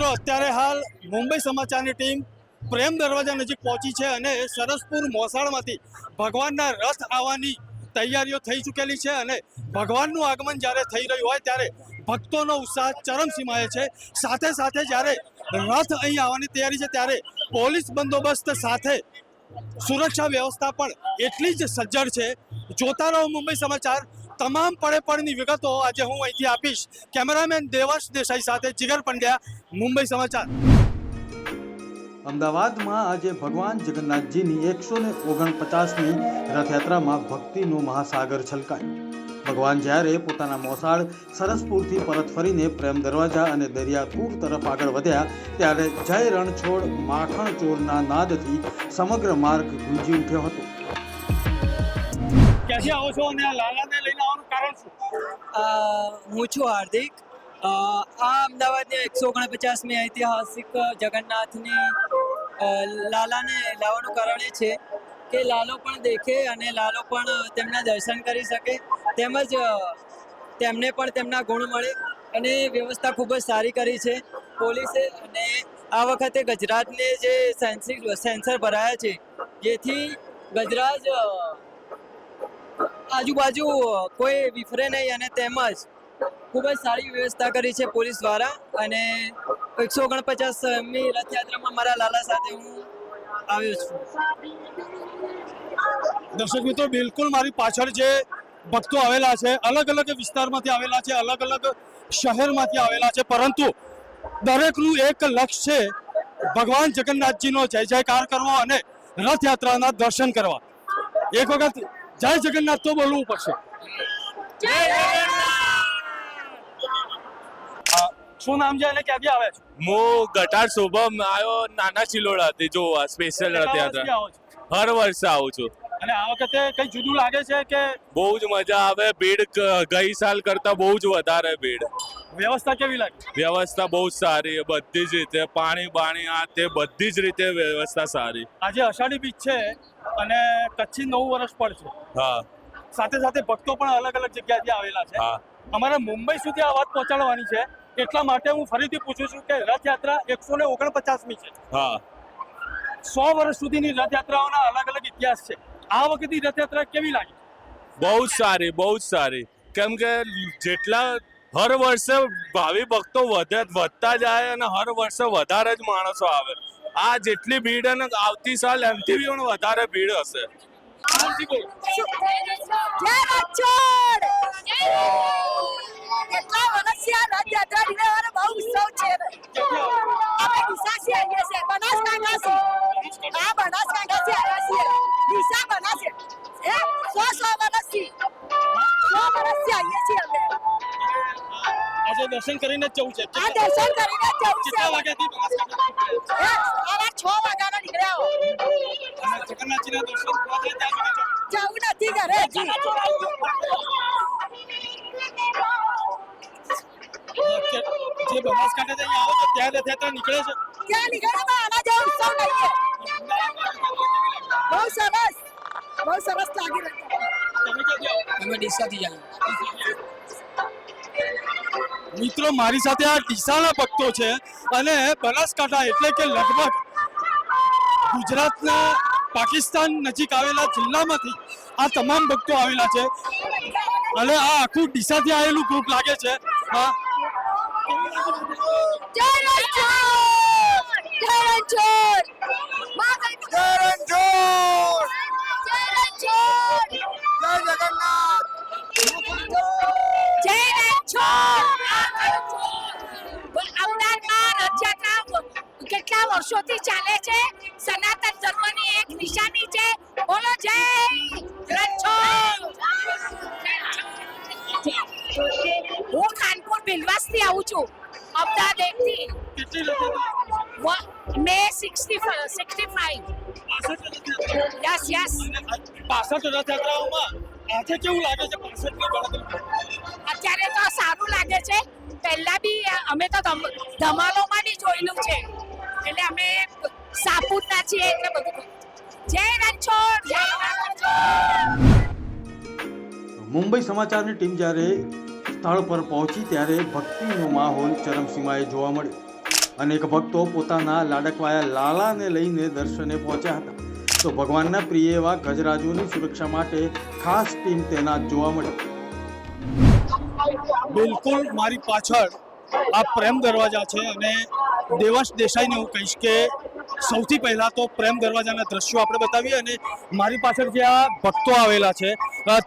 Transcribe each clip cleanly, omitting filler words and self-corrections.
મિત્રો અત્યારે હાલ મુંબઈ સમાચારની ટીમ પ્રેમ દરવાજા નજીક પહોંચી છે અને સરસપુર મોસાળમાંથી ભગવાનના રથ આવવાની તૈયારીઓ થઈ ચૂકેલી છે અને ભગવાનનું આગમન જ્યારે થઈ રહ્યું હોય ત્યારે ભક્તોનો ઉત્સાહ ચરમસીમાએ છે। સાથે સાથે જ્યારે રથ અહીં આવવાની તૈયારી છે ત્યારે પોલીસ બંદોબસ્ત સાથે સુરક્ષા વ્યવસ્થા પણ એટલી જ સજ્જડ છે। જોતા રહો મુંબઈ સમાચાર। તમામ પળે પળની વિગતો આજે હું અહીંથી આપીશ। કેમેરામેન દેવાંશ દેસાઈ સાથે જીગર પંડ્યા, મુંબઈ સમાચાર। અમદાવાદમાં આજે ભગવાન જગન્નાથજીની 149મી રથયાત્રામાં ભક્તિનો મહાસાગર છલકાયો। ભગવાન જ્યારે પોતાના મોસાળ સરસપુરથી પરત ફરીને પ્રેમ દરવાજા અને દરિયાપુર તરફ આગળ વધ્યા ત્યારે જય રણછોડ માખણ ચોરના નાદથી સમગ્ર માર્ગ ગુંજી ઉઠ્યો હતો। ક્યાંથી આવો છો અને આ લાલાને લઈને આવવાનું કારણ શું? હું છું હાર્દિક। આ અમદાવાદની 149મી ઐતિહાસિક જગન્નાથની લાલાને લાવવાનું કારણ એ છે કે લાલો પણ દેખે અને લાલો પણ તેમના દર્શન કરી શકે, તેમજ તેમને પણ તેમના ગુણ મળે અને વ્યવસ્થા ખૂબ જ સારી કરી છે પોલીસે। અને આ વખતે ગજરાજને જે સેન્સર ભરાયા છે જેથી ગજરાજ આજુબાજુ કોઈ વિફરે નહીં અને તેમજ ખૂબ જ સારી વ્યવસ્થા કરી છે પોલીસ દ્વારા। અને 149મી રથયાત્રામાં મારા લાલા સાથે હું આવ્યો છું। દર્શક મિત્રો, બિલકુલ મારી પાછળ જે ભક્તો આવેલા છે, અલગ અલગ વિસ્તારમાંથી આવેલા છે, અલગ અલગ શહેરમાંથી આવેલા છે, પરંતુ દરેકનું એક લક્ષ્ય છે ભગવાન જગન્નાથજીનો જય જયકાર કરવો અને રથયાત્રાના દર્શન કરવા। એક વખત જય જગન્નાથ તો બોલવું પડશે। શું નામ છે અને ક્યાંથી આવે છે? હું ગટાર શુભમ આવ્યો નાના ચિલોડાથી જોવા સ્પેશિયલ રથયાત્રા। હર વર્ષે આવું છું અને આ વખતે કઈ જુદું લાગે છે કે? બહુ જ મજા આવે। ભીડ ગઈ સાલ કરતા બહુ જ વધારે ભીડ। વ્યવસ્થા કેવી લાગે? વ્યવસ્થા બહુ જ સારી, બધી જ રીતે પાણી બાણી આ તે બધી જ રીતે વ્યવસ્થા સારી। આજે અષાઢી બીજ છે અને કચ્છી નવું વર્ષ પણ છે, હા સાથે સાથે ભક્તો પણ અલગ અલગ જગ્યાથી આવેલા છે। હા અમારે મુંબઈ સુધી આ વાત પહોંચાડવાની છે, એટલા માટે હું ફરીથી પૂછું છું કે રથયાત્રા 149મી છે, હા 100 વર્ષ સુધીની રથયાત્રાઓના અલગ અલગ ઇતિહાસ છે। આ વખતની રથયાત્રા કેવી લાગી? બહુ જ સારી, બહુ જ સારી। કેમ કે જેટલા હર વર્ષે ભાવિ ભક્તો વધતા જાય અને હર વર્ષે વધારે જ માણસો આવે। આ જેટલી ભીડ અને આવતી સાલ એમથી પણ વધારે ભીડ હશે। કેટલા વર્ષથી આ રથયાત્રા નિભાવવાનો બહુ ઉત્સવ છે। આપણે ડીસાથી આવીએ છીએ, બનાસકાંઠાથી। આ બનાસકાંઠાથી આવ્યા છીએ, ડીસા બનાસે 100 વર્ષથી આવીએ છીએ અમે। આજે દર્શન કરીને જ જવું છે? આ દર્શન કરીને જ જવું છે। કેટલા વાગ્યાથી સવારે 6 વાગ્યાના નીકળ્યા હો। જગન્નાથજીના દર્શન પૂરા થાય ત્યાં સુધી જવું નથી ઘરે હજી। જે બનાસકાંઠાથી અહીંયા આવો તો ત્યાં રથયાત્રા નીકળે છે? ક્યાં નીકળે? આના જેવો ઉત્સવ નહીં છે। બહુ સરસ, બહુ સરસ લાગી રહ્યું। તમે ક્યાંથી આવો? અમે ડીસાથી જઈએ। મિત્રો, મારી સાથે આ ડીસાના ભક્તો છે અને બનાસકાંઠા એટલે કે લગભગ ગુજરાતના પાકિસ્તાન નજીક આવેલા જિલ્લામાંથી આ તમામ ભક્તો આવેલા છે અને આ આખું ડીસાથી આવેલું ગ્રુપ લાગે છે। હા, જય રણછોડ! જય રણછોડ! જય રણછોડ! જય રણછોડ! જય જગન્નાથ! જય રણછોડ! અમદાવાદમાં રથયાત્રા કેટલા વર્ષોથી ચાલે છે। સનાતન ધર્મની એક નિશાની છે। બોલો જય રણછોડ! હું કાનપુર બિલવાસથી આવું છું, અમદાવાદ એકથી। મે 65 યસ યસ। 65 રથયાત્રાઓમાં આજે કેવું લાગે છે? 65ની ગણતરી અત્યારે તો સારું લાગે છે। પહેલા બી અમે તો ધમાલોમાં બી જોયેલું છે, એટલે અમે સાપુરના છીએ એટલે બધું। જય રણછોડ! જય રણછોડ! મુંબઈ સમાચારની ટીમ જ્યારે સ્થળ પર પહોંચી ત્યારે ભક્તિનો માહોલ ચરમસીમાએ જોવા મળ્યો। અનેક ભક્તો પોતાના લાડકવાયા લાલાને લઈને દર્શને પહોંચ્યા હતા, તો ભગવાનના પ્રિય એવા ગજરાજોની સુરક્ષા માટે ખાસ ટીમ તૈનાત જોવા મળી. બિલકુલ મારી પાછળ આ પ્રેમ દરવાજા છે અને દેવાંશ દેસાઈને હું કહીશ કે સૌથી પહેલા તો પ્રેમ દરવાજાના દ્રશ્યો આપણે બતાવીએ. અને મારી પાછળ જે આ ભક્તો આવેલા છે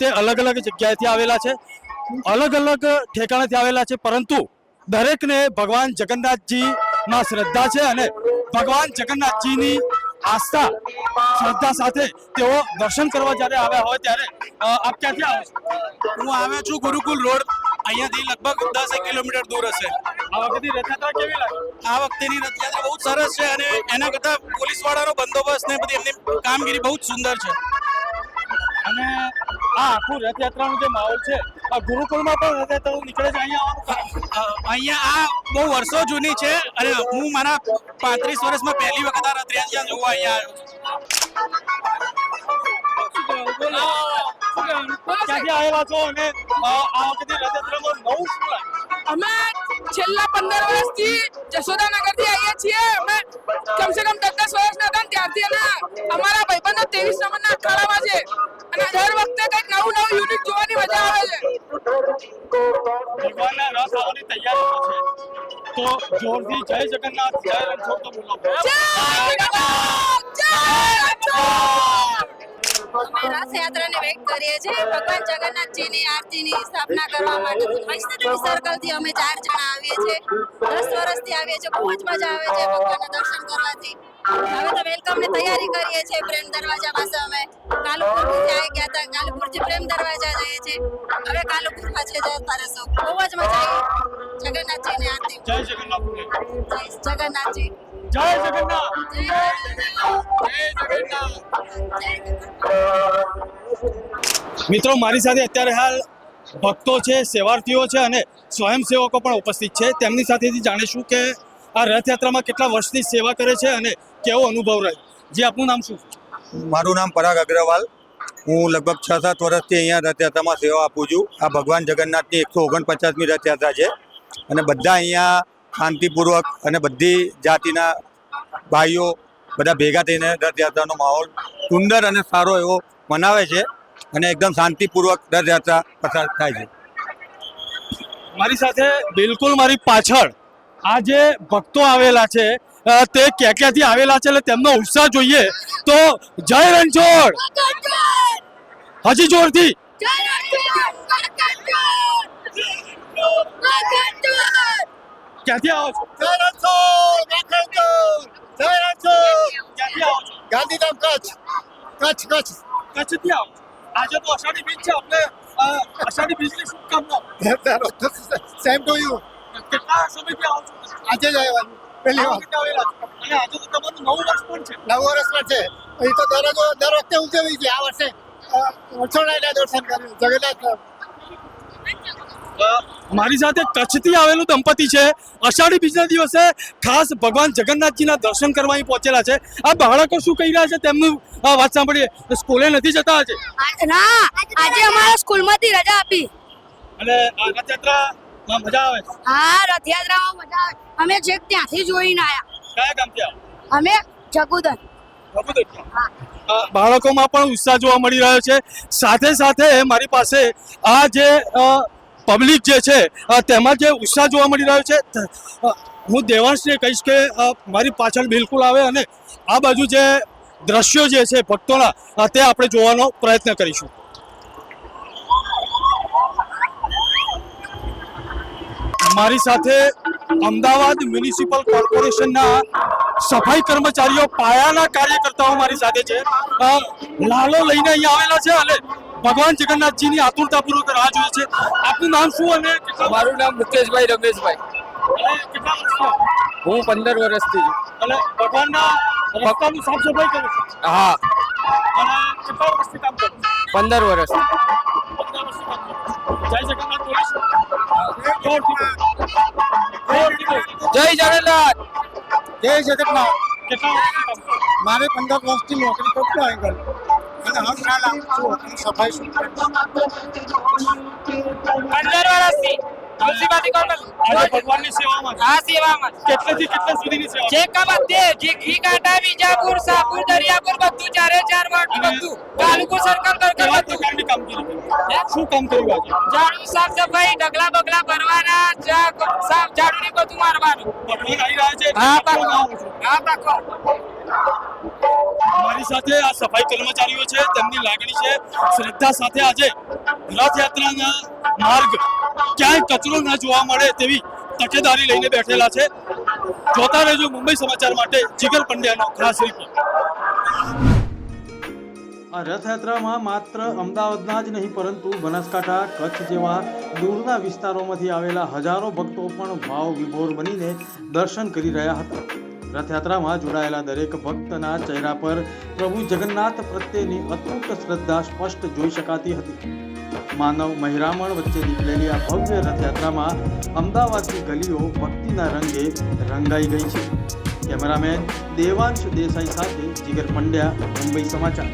તે અલગ અલગ જગ્યાએથી આવેલા છે, અલગ અલગ ઠેકાણેથી આવેલા છે, પરંતુ દરેકને ભગવાન જગન્નાથજીમાં શ્રદ્ધા છે અને ભગવાન જગન્નાથજીની આસ્થા શ્રદ્ધા સાથે તેઓ દર્શન કરવા જ્યારે આવ્યા હોય ત્યારે આપ ક્યાંથી આવો છો? હું આવ્યો છું ગુરુકુલ રોડ, અહીંયાથી લગભગ 10 કિલોમીટર દૂર હશે. આ વખતે રથયાત્રા કેવી લાગે? આ વખતેની રથયાત્રા બહુ સરસ છે અને એના કરતાં પોલીસવાળાનો બંદોબસ્ત ને બધી એમની કામગીરી બહુ જ સુંદર છે. અને આ આખું રથયાત્રાનો જે માહોલ છે, આ ગુરુકુળમાં પણ રથયાત્રા નીકળે છે અહીંયા આવવાનું કારણ? અહીંયા આ બહુ વર્ષો જૂની છે અને હું મારા 35 વર્ષમાં પહેલી વખત આ રથયાત્રા જોવા અહીંયા ક્યાંથી આવેલા છો અને આ વખતે રથયાત્રામાં નવું શું લાગે? અમે છેલ્લા 15 વર્ષથી જશોદાનગરથી આવીએ છીએ. અમે કમસે કમ 10 વર્ષના હતા ત્યારથી અને અમારા ભાઈબંધો 23 નંબરના અખાડામાં છે અને દર વખતે કંઈક નવું યુનિક જોવાની મજા આવે છે. ભગવાનના રથ આવવાની તૈયારીઓ છે, તો જોરથી જય જગન્નાથ જય રણછોડ તો બોલાવો. જય જગન્નાથ! જય રણછોડ! અમે રથયાત્રાને વેઇટ કરીએ છીએ ભગવાન જગન્નાથજીની આરતીની સ્થાપના કરવા માટે. વૈષ્ણોદેવી સર્કલથી અમે 4 જણા આવીએ છીએ, 10 વર્ષથી આવીએ છીએ. બહુ જ મજા આવે છે ભગવાનના દર્શન કરવાથી. હવે તો વેલકમની તૈયારી કરીએ છીએ પ્રેમ દરવાજા પાસે. અમે કાલુપુરથી આવી ગયા હતા, કાલુપુરથી પ્રેમ દરવાજા જઈએ છીએ. હવે કાલુપુરમાં છે જતા રહેશું. બહુ જ મજા આવી જગન્નાથજીની આરતી. જય જગન્નાથ બોલે. જય જગન્નાથજી. જય જગન્નાથ. જય જગન્નાથ. મિત્રો, મારી સાથે અત્યારે હાલ ભક્તો છે, સેવાર્થીઓ છે અને સ્વયંસેવકો પણ ઉપસ્થિત છે. તેમની સાથેથી જાણીશું કે આ રથયાત્રામાં કેટલા વર્ષથી સેવા કરે છે અને કેવો અનુભવ રહ્યો. જે આપનું નામ શું? મારું નામ પરાગ અગ્રવાલ. હું લગભગ 6-7 વર્ષથી અહીંયા રથયાત્રામાં સેવા આપું છું. આ ભગવાન જગન્નાથની 149મી રથયાત્રા છે અને બધા અહીંયા શાંતિપૂર્વક અને બધી જાતિના ભાઈઓ બધા ભેગા થઈને રથયાત્રાનો માહોલ સુંદર અને સારો એવો મનાવે છે અને એકદમ શાંતિપૂર્વક રથયાત્રા પસાર થાય છે. મારી સાથે બિલકુલ મારી પાછળ આ જે ભક્તો આવેલા છે તે ક્યાં ક્યાંથી આવેલા છે એટલે તેમનો ઉત્સાહ જોઈએ તો જય રણછોડ, હજી જોરથી. ક્યાંથી આવો છો? ક્યાંથી આવો છો? ગાંધીધામ કચ્છ. કચ્છથી આવો છો. આજે તો અષાઢી બીજ છે, આપણે અષાઢી બીજની શુભકામનાઓ. Same to you. કેટલા સમયથી આવો છો? આજે જ આવ્યા પહેલી આ વાર. વખતે આવેલા છો અને આજે તો તમારું 9 વર્ષ પણ છે. 9 વર્ષમાં છે. એ તો દર વખતે ઉજવી છે. આ વર્ષે રણછોડરાયના દર્શન કર્યું જગન્નાથ. મારી સાથે કચ્છથી આવેલું દંપતી છે. અષાઢી બીજના દિવસે ખાસ ભગવાન જગન્નાથજીના દર્શન કરવા અહીં પહોંચેલા છે. આ બાળકો શું કહી રહ્યા છે તેમનું વાત સાંભળીએ. સ્કૂલે નથી જતા આજે? ના, આજે અમારા સ્કૂલમાંથી રજા આપી. અને આ રથયાત્રામાં મજા આવે છે? હા, રથયાત્રામાં મજા આવે. અમે છેક ત્યાંથી જોઈને આવ્યા. કયા ગામથી આવો? અમે જગુદન. બાળકોમાં પણ ઉત્સાહ જોવા મળી રહ્યો છે. સાથે સાથે મારી પાસે આ જે પબ્લિક જે છે તેમાં જે ઉત્સાહ જોવા મળી રહ્યો છે, હું દેવાંશને કહીશ કે મારી પાછળ બિલકુલ આવે અને આ બાજુ જે દ્રશ્યો જે છે ભક્તોના તે આપણે જોવાનો પ્રયત્ન કરીશું. મારી સાથે અમદાવાદ મ્યુનિસિપલ કોર્પોરેશનના સફાઈ કર્મચારીઓ, પાયાના કાર્યકર્તાઓ મારી સાથે છે. લાલો લઈને અહીંયા આવેલા છે અને ભગવાન જગન્નાથજીની આતુરતાપૂર્વક રાહ જોઈએ છે. આપનું નામ શું અને મારું નામ મુકેશભાઈ રમેશભાઈ. કેટલા વર્ષથી? હું 15 વર્ષથી છું. અને ભગવાનના રસ્તાની સાફ સફાઈ કરો છો? હા, અને કેટલા વર્ષથી કામ કરો છો? 15 વર્ષ. 15 વર્ષથી કામ કરો છો. જય જગન્નાથ બોલીશ. જય જગન્નાથ. જય જગન્નાથ. કેટલા વર્ષથી કામ કરો છો? મારે 15 વર્ષથી નોકરી કરતો આગળ અને હર સાલ આવું છું સફાઈ. 15 વર્ષથી. તુલસીમાંથી આજે ભગવાનની સેવામાં છે. આ સેવામાં કેટલેથી કેટલે સુધીની સેવા? છે કે બધે જે ઘી કાંટા વિજાપુર સાપુર દરિયાપુર બધું 4 વાટ બધું કાલુપુર સર્કલ કેવા બધું પ્રકારની કામગીરી કરી? શું કામ કર્યું આજે? ઝાડુ સાફ સફાઈ ડગલા બગલા ભરવાના સાફ ઝાડુ ને બધું મારવાનું. ભગવાન આવી રહ્યા છે. હા કેટલો પાકો આવો છો? હા પાકો. મારી સાથે આ સફાઈ કર્મચારીઓ છે, તેમની લાગણી છે. શ્રદ્ધા સાથે આજે રથયાત્રાના માર્ગ ક્યાંય કચરો ન જોવા મળે તેવી તકેદારી લઈને બેઠેલા છે. જોતા રહેજો મુંબઈ સમાચાર માટે જીગર પંડ્યાનો ખાસ રિપોર્ટ. આ રથયાત્રામાં માત્ર અમદાવાદના જ નહીં પરંતુ બનાસકાંઠા, કચ્છ જેવા દૂરના વિસ્તારોમાંથી આવેલા હજારો ભક્તો પણ ભાવ વિભોર બનીને દર્શન કરી રહ્યા હતા. રથયાત્રામાં જોડાયેલા દરેક ભક્તના ચહેરા પર પ્રભુ જગન્નાથ પ્રત્યેની અતૂટ શ્રદ્ધા સ્પષ્ટ જોઈ શકાતી હતી. માનવ મહેરામણ વચ્ચે નીકળેલી આ ભવ્ય રથયાત્રામાં અમદાવાદની ગલીઓ ભક્તિના રંગે રંગાઈ ગઈ છે. કેમેરામેન દેવાંશ દેસાઈ સાથે જીગર પંડ્યા, મુંબઈ સમાચાર.